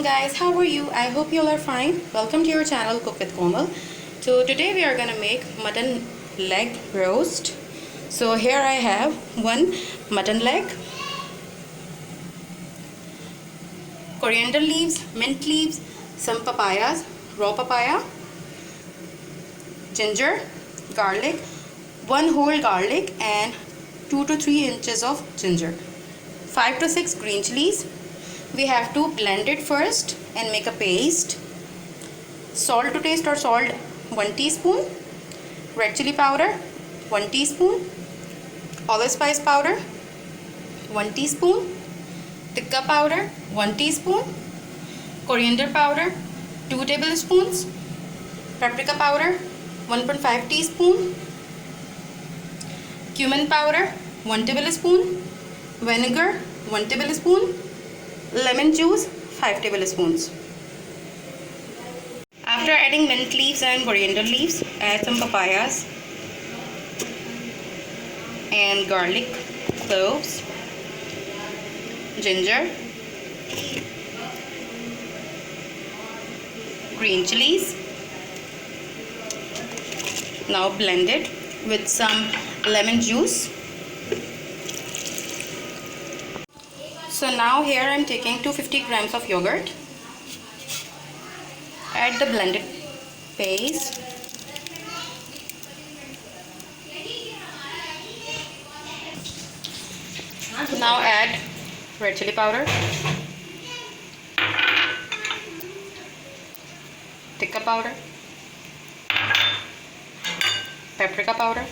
Assalamualaikum guys, how are you? I hope you all are fine. Welcome to your channel Cook with Komal. So today we are gonna make mutton leg roast. So here I have one mutton leg, coriander leaves, mint leaves, some papayas, raw papaya, ginger, garlic, one whole garlic and 2 to 3 inches of ginger, 5 to 6 green chilies. We have to blend it first and make a paste. Salt to taste or salt 1 teaspoon, red chili powder 1 teaspoon, allspice powder 1 teaspoon, tikka powder 1 teaspoon, coriander powder 2 tablespoons, paprika powder 1.5 teaspoon, cumin powder 1 tablespoon, vinegar 1 tablespoon, lemon juice 5 tablespoons. After adding mint leaves and coriander leaves, add some papayas and garlic, cloves, ginger, green chilies. Now blend it with some lemon juice. So now here I am taking 250 grams of yogurt. Add the blended paste. Now add red chili powder, tikka powder, paprika powder,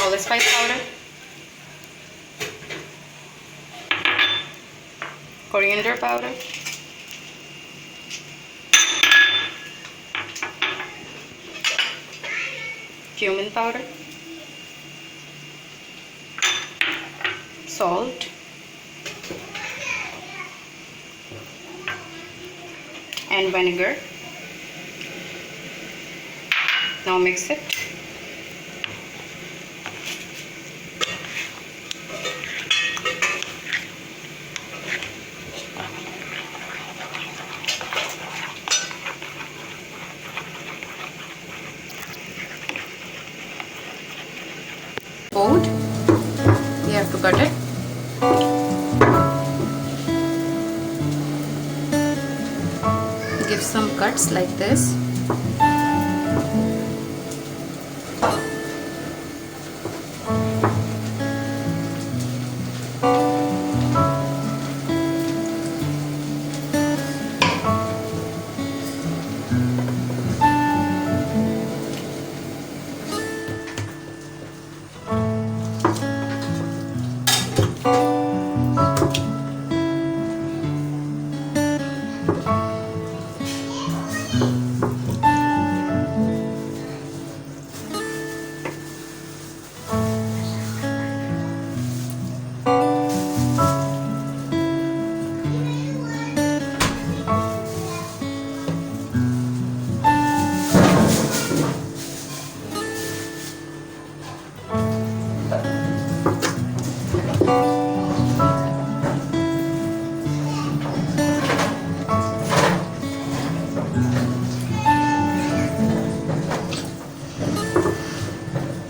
allspice powder, coriander powder, cumin powder, salt, and vinegar. Now mix it. Food, you have to cut it. Give some cuts like this.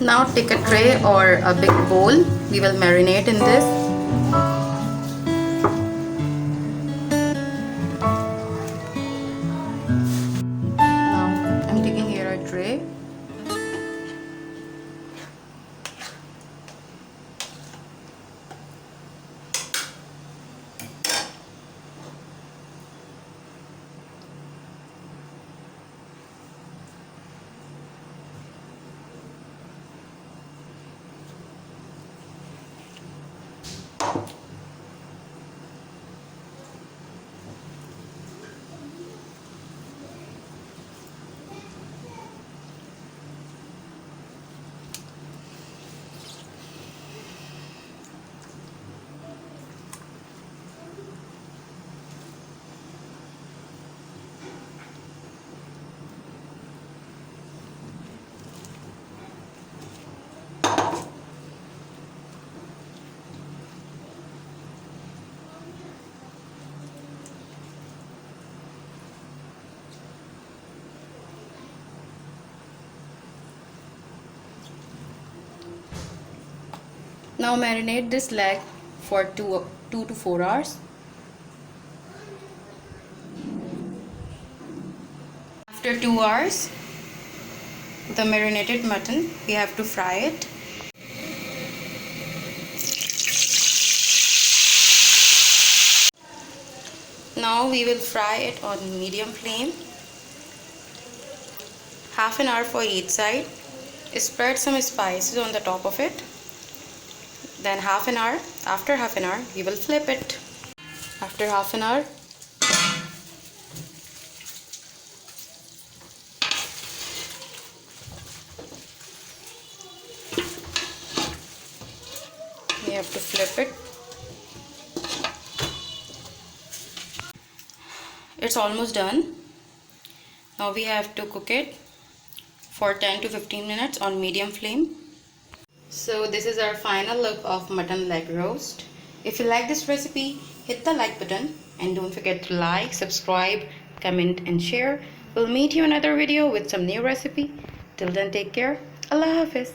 Now take a tray or a big bowl. We will marinate in this. Now I'm taking here a tray. Now marinate this leg for 2 to 4 hours. After 2 hours, the marinated mutton, we have to fry it. Now we will fry it on medium flame. Half an hour for each side. Spread some spices on the top of it. Then after half an hour, we will flip it. After half an hour, we have to flip it. It's almost done. Now we have to cook it for 10 to 15 minutes on medium flame. So this is our final look of mutton leg roast. If you like this recipe, hit the like button and don't forget to like, subscribe, comment and share. We'll meet you in another video with some new recipe. Till then, take care. Allah Hafiz.